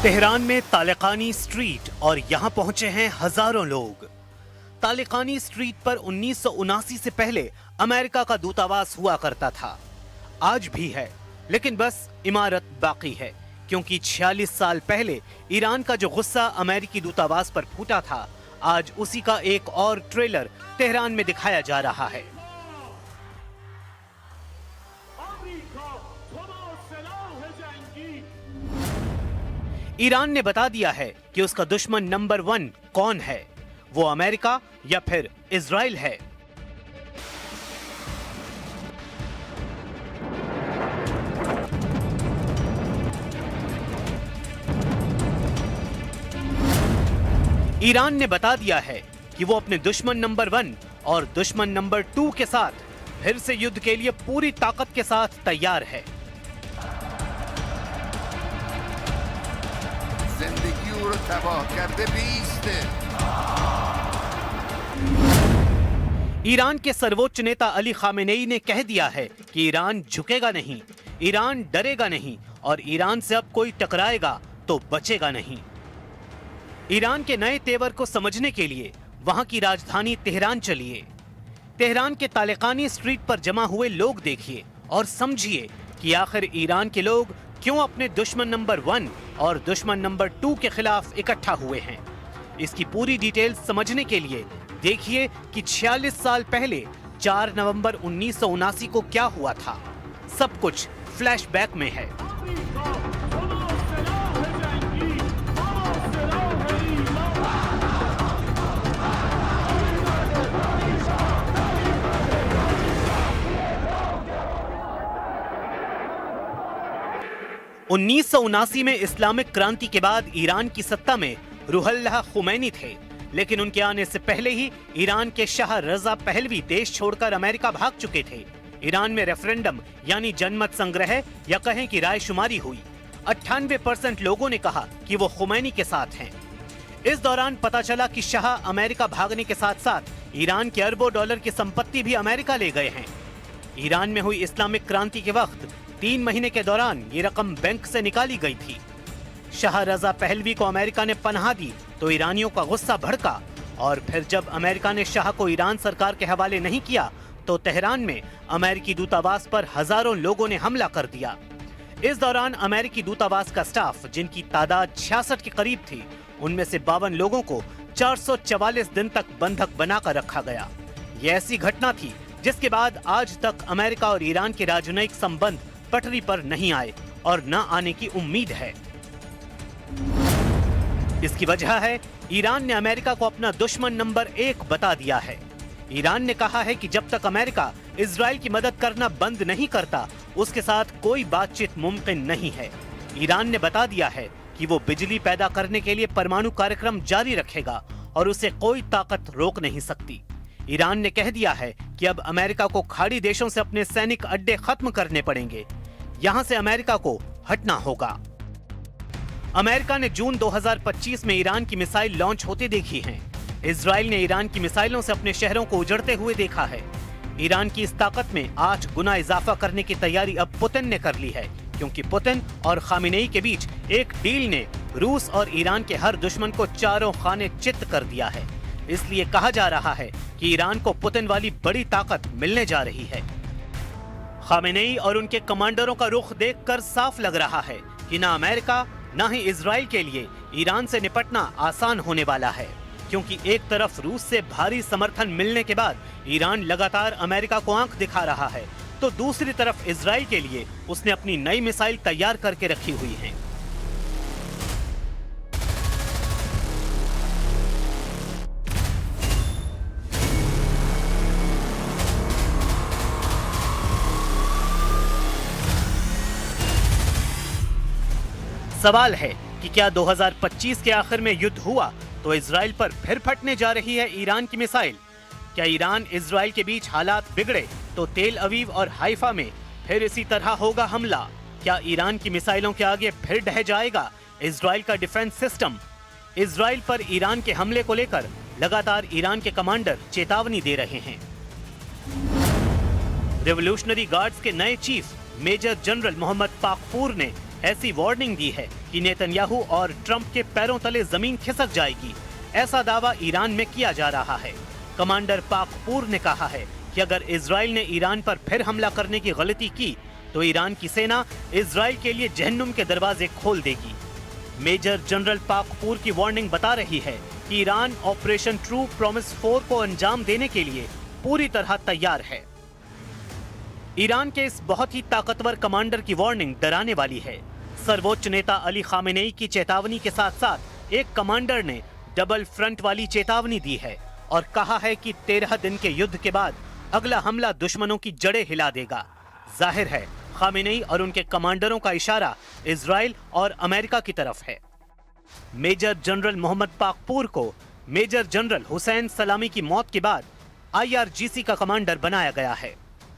Tehran में तालिकानी street और यहां पहुंचे हैं हजारों लोग। तालिकानी स्ट्रीट पर 1979 से पहले अमेरिका का दूतावास हुआ करता था। आज भी है, लेकिन बस इमारत बाकी है, क्योंकि 46 साल पहले ईरान का जो गुस्सा अमेरिकी दूतावास पर फूटा था, आज उसी का एक और ट्रेलर तेहरान में दिखाया जा रहा है। ईरान ने बता दिया है कि उसका दुश्मन नंबर 1 कौन है, वो अमेरिका या फिर इजराइल है। ईरान ने बता दिया है कि वो अपने दुश्मन नंबर 1 और दुश्मन नंबर 2 के साथ फिर से युद्ध के लिए पूरी ताकत के साथ तैयार है। ईरान के सर्वोच्च नेता अली खामेनेई ने कह दिया है कि ईरान झुकेगा नहीं, ईरान डरेगा नहीं और ईरान से अब कोई टकराएगा तो बचेगा नहीं। ईरान के नए तेवर को समझने के लिए वहां की राजधानी तेहरान चलिए। तेहरान के तालिकानी स्ट्रीट पर जमा हुए लोग देखिए और समझिए कि आखिर ईरान के लोग क्यों अपने दुश्मन नंबर 1 और दुश्मन नंबर 2 के खिलाफ इकट्ठा हुए हैं। इसकी पूरी डिटेल समझने के लिए देखिए कि 46 साल पहले 4 नवंबर 1979 को क्या हुआ था। सब कुछ फ्लैशबैक में है। उन्नीस में इस्लामिक क्रांति के बाद ईरान की सत्ता में रुहुल्लाह खुमैनी थे, लेकिन उनके आने से पहले ही ईरान के शाह रजा पहलवी देश छोड़कर अमेरिका भाग चुके थे। ईरान में रेफरेंडम यानी जनमत संग्रह या कहें कि रायशुमारी हुई। 98% लोगों ने कहा कि वो खुमैनी के साथ हैं। इस दौरान पता चला कि शाह अमेरिका भागने के साथ साथ ईरान के अरबों डॉलर की संपत्ति भी अमेरिका ले गए हैं। ईरान में हुई इस्लामिक क्रांति के वक्त 3 महीने के दौरान ये रकम बैंक से निकाली गई थी। शाह रजा पहलवी को अमेरिका ने पनाह दी तो ईरानियों का गुस्सा भड़का और फिर जब अमेरिका ने शाह को ईरान सरकार के हवाले नहीं किया तो तेहरान में अमेरिकी दूतावास पर हजारों लोगों ने हमला कर दिया। इस दौरान अमेरिकी दूतावास का स्टाफ, जिनकी तादाद 66 के करीब थी, उनमें से 52 लोगों को 444 दिन तक बंधक बनाकर रखा गया। ये ऐसी घटना थी जिसके बाद आज तक अमेरिका और ईरान के राजनयिक संबंध पटरी पर नहीं आए और न आने की उम्मीद है। इसकी वजह है ईरान ने अमेरिका को अपना दुश्मन नंबर 1 बता दिया है। ईरान ने कहा है कि जब तक अमेरिका इजराइल की मदद करना बंद नहीं करता, उसके साथ कोई बातचीत मुमकिन नहीं है। ईरान ने बता दिया है कि वो बिजली पैदा करने के लिए परमाणु कार्यक्रम जारी रखेगा और उसे कोई ताकत रोक नहीं सकती। ईरान ने कह दिया है कि अब अमेरिका को खाड़ी देशों से अपने सैनिक अड्डे खत्म करने पड़ेंगे। यहां से अमेरिका को हटना होगा। अमेरिका ने जून 2025 में ईरान की मिसाइल लॉन्च होते देखी हैं। इजराइल ने ईरान की मिसाइलों से अपने शहरों को उजड़ते हुए देखा है। ईरान की इस ताकत में 8 गुना इजाफा करने की तैयारी अब पुतिन ने कर ली है, क्योंकि पुतिन और खामेनेई के बीच एक डील ने रूस और ईरान के हर दुश्मन को चारों खाने चित्त कर दिया है। इसलिए कहा जा रहा है कि ईरान को पुतिन वाली बड़ी ताकत मिलने जा रही है। खामेनेई और उनके कमांडरों का रुख देखकर साफ लग रहा है कि ना अमेरिका ना ही इजराइल के लिए ईरान से निपटना आसान होने वाला है, क्योंकि एक तरफ रूस से भारी समर्थन मिलने के बाद ईरान लगातार अमेरिका को आंख दिखा रहा है, तो दूसरी तरफ इजराइल के लिए उसने अपनी नई मिसाइल तैयार करके रखी हुई है। सवाल है कि क्या 2025 के आखिर में युद्ध हुआ तो इजराइल पर फिर फटने जा रही है ईरान की मिसाइल? क्या ईरान इजराइल के बीच हालात बिगड़े तो तेल अवीव और हाइफा में फिर इसी तरह होगा हमला? क्या ईरान की मिसाइलों के आगे फिर ढह जाएगा इजराइल का डिफेंस सिस्टम? इजराइल पर ईरान के हमले को लेकर लगातार ईरान के कमांडर चेतावनी दे रहे हैं। रेवोल्यूशनरी गार्ड्स के नए चीफ मेजर जनरल मोहम्मद पाकफूर ने ऐसी वार्निंग दी है कि नेतन्याहू और ट्रंप के पैरों तले जमीन खिसक जाएगी, ऐसा दावा ईरान में किया जा रहा है। कमांडर पाकपूर ने कहा है कि अगर इजराइल ने ईरान पर फिर हमला करने की गलती की तो ईरान की सेना इजराइल के लिए जहन्नुम के दरवाजे खोल देगी। मेजर जनरल पाकपूर की वार्निंग बता रही है कि ईरान ऑपरेशन ट्रू प्रॉमिस 4 को अंजाम देने के लिए पूरी तरह तैयार है। ईरान के इस बहुत ही ताकतवर कमांडर की वार्निंग डराने वाली है। सर्वोच्च नेता अली खामेनेई की चेतावनी के साथ साथ एक कमांडर ने डबल फ्रंट वाली चेतावनी दी है और कहा है कि 13 दिन के युद्ध के बाद अगला हमला दुश्मनों की जड़ें हिला देगा। जाहिर है खामेनेई और उनके कमांडरों का इशारा इजराइल और अमेरिका की तरफ है। मेजर जनरल मोहम्मद पाकपूर को मेजर जनरल हुसैन सलामी की मौत के बाद IRGC का कमांडर बनाया गया है।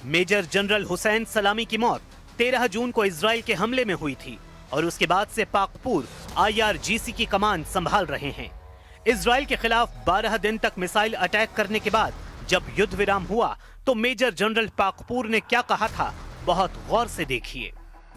मेजर जनरल हुसैन सलामी की मौत 13 जून को इजराइल के हमले में हुई थी और उसके बाद से पाकपूर IRGC की कमान संभाल रहे हैं। इजराइल के खिलाफ 12 दिन तक मिसाइल अटैक करने के बाद जब युद्ध विराम हुआ तो मेजर जनरल पाकपूर ने क्या कहा था, बहुत गौर से देखिए।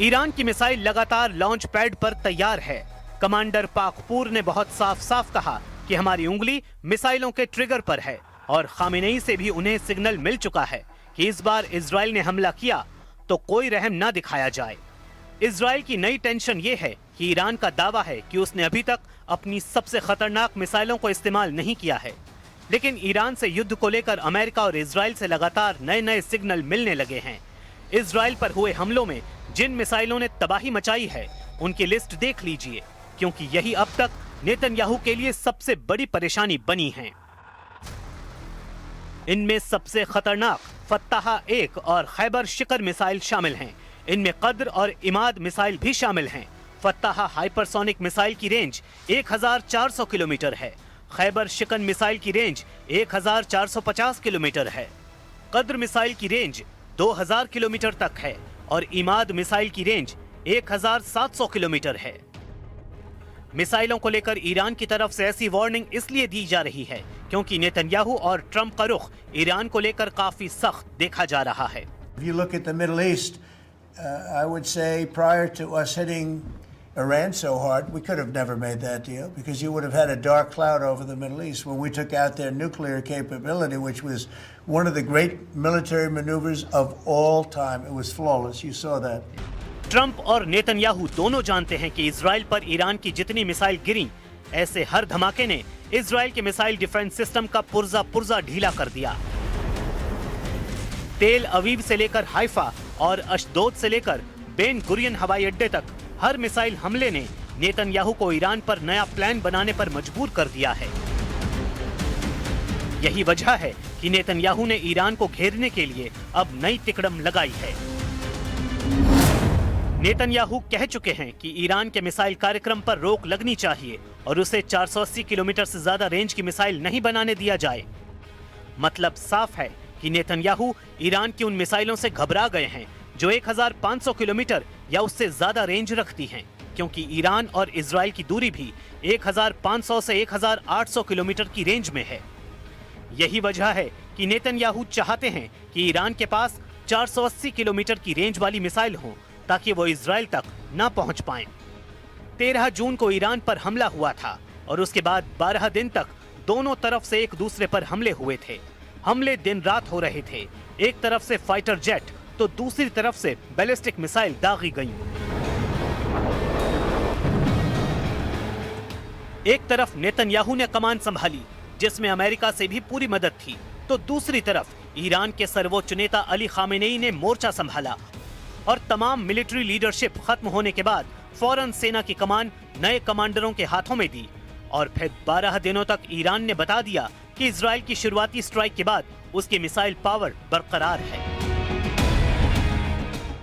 ईरान की मिसाइल लगातार लॉन्च पैड पर तैयार है। कमांडर पाकपूर ने बहुत साफ साफ कहा कि हमारी उंगली मिसाइलों के ट्रिगर पर है और खामेनेई से भी उन्हें सिग्नल मिल चुका है कि इस बार इजराइल ने हमला किया तो कोई रहम ना दिखाया जाए। इजराइल की नई टेंशन ये है कि ईरान का दावा है कि उसने अभी तक अपनी सबसे खतरनाक मिसाइलों को इस्तेमाल नहीं किया है, लेकिन ईरान से युद्ध को लेकर अमेरिका और इजराइल से लगातार नए नए सिग्नल मिलने लगे हैं। इजराइल पर हुए हमलों में जिन मिसाइलों ने तबाही मचाई है उनकी लिस्ट देख लीजिए, क्योंकि यही अब तक नेतन्याहू के लिए सबसे बड़ी परेशानी बनी है। इनमें सबसे खतरनाक फत्ताह-1 और खैबर शिकर मिसाइल शामिल हैं। इनमें कद्र और इमाद मिसाइल भी शामिल हैं। फत्ताह हाइपरसोनिक मिसाइल की रेंज 1400 किलोमीटर है। खैबर शिकन मिसाइल की रेंज 1450 किलोमीटर है। कद्र मिसाइल की रेंज 2000 किलोमीटर तक है और इमाद मिसाइल की रेंज 1700 किलोमीटर है। मिसाइलों को लेकर ईरान की तरफ से ऐसी वार्निंग इसलिए दी जा रही है क्योंकि नेतन्याहू और ट्रंप का रुख ईरान को लेकर काफी सख्त देखा जा रहा है। If you look at the Middle East, I would say prior to us hitting Iran so hard, we could have never made that deal because you would have had a dark cloud over the Middle East when we took out their nuclear capability, which was one of the great military maneuvers of all time. It was flawless. You saw that. Trump और Netanyahu दोनों जानते हैं कि Israel पर Iran की जितनी missile गिरी, ऐसे हर धमाके ने इजराइल के मिसाइल डिफेंस सिस्टम का पुर्जा ढीला कर दिया। तेल अवीव से लेकर हाइफा और अशदोद से लेकर बेन गुरियन हवाई अड्डे तक हर मिसाइल हमले ने नेतन्याहू को ईरान पर नया प्लान बनाने पर मजबूर कर दिया है। यही वजह है कि नेतन्याहू ने ईरान को घेरने के लिए अब नई तिकड़म लगाई है। नेतन्याहू कह चुके हैं कि ईरान के मिसाइल कार्यक्रम पर रोक लगनी चाहिए और उसे 480 किलोमीटर से ज्यादा रेंज की मिसाइल नहीं बनाने दिया जाए। मतलब साफ है कि नेतन्याहू ईरान की उन मिसाइलों से घबरा गए हैं जो 1500 किलोमीटर या उससे ज्यादा रेंज रखती हैं, क्योंकि ईरान और इजराइल की दूरी भी 1500 से 1800 किलोमीटर की रेंज में है। यही वजह है कि नेतन्याहू चाहते हैं कि ईरान के पास 480 किलोमीटर की रेंज वाली मिसाइल हो ताकि वो इजराइल तक न पहुंच पाएं। 13 जून को ईरान पर हमला हुआ था और उसके बाद 12 दिन तक दोनों तरफ से एक दूसरे पर हमले हुए थे। हमले दिन रात हो रहे थे। एक तरफ से फाइटर जेट तो दूसरी तरफ से बैलिस्टिक मिसाइल दागी गईं। एक तरफ नेतन्याहू ने कमान संभाली जिसमें अमेरिका से भी पूरी मदद थी, तो दूसरी तरफ ईरान के सर्वोच्च नेता अली खामेनेई ने मोर्चा संभाला और तमाम मिलिट्री लीडरशिप खत्म होने के बाद फौरन सेना की कमान नए कमांडरों के हाथों में दी और फिर 12 दिनों तक ईरान ने बता दिया कि इजराइल की शुरुआती स्ट्राइक के बाद उसकी मिसाइल पावर बरकरार है।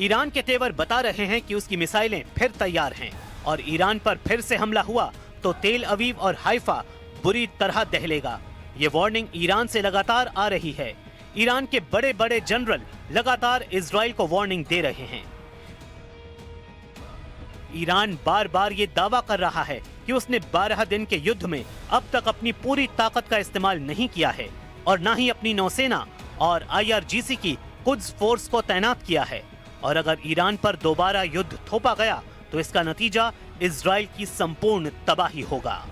ईरान के तेवर बता रहे हैं कि उसकी मिसाइलें फिर तैयार हैं और ईरान पर फिर से हमला हुआ तो तेल अवीव और हाइफा बुरी तरह दहलेगा। ये वार्निंग ईरान से लगातार आ रही है। ईरान के बड़े बड़े जनरल लगातार इजराइल को वार्निंग दे रहे हैं। ईरान बार बार ये दावा कर रहा है कि उसने 12 दिन के युद्ध में अब तक अपनी पूरी ताकत का इस्तेमाल नहीं किया है और न ही अपनी नौसेना और IRGC की कुद्स फोर्स को तैनात किया है। और अगर ईरान पर दोबारा युद्ध थोपा गया तो इसका नतीजा इजराइल की संपूर्ण तबाही होगा।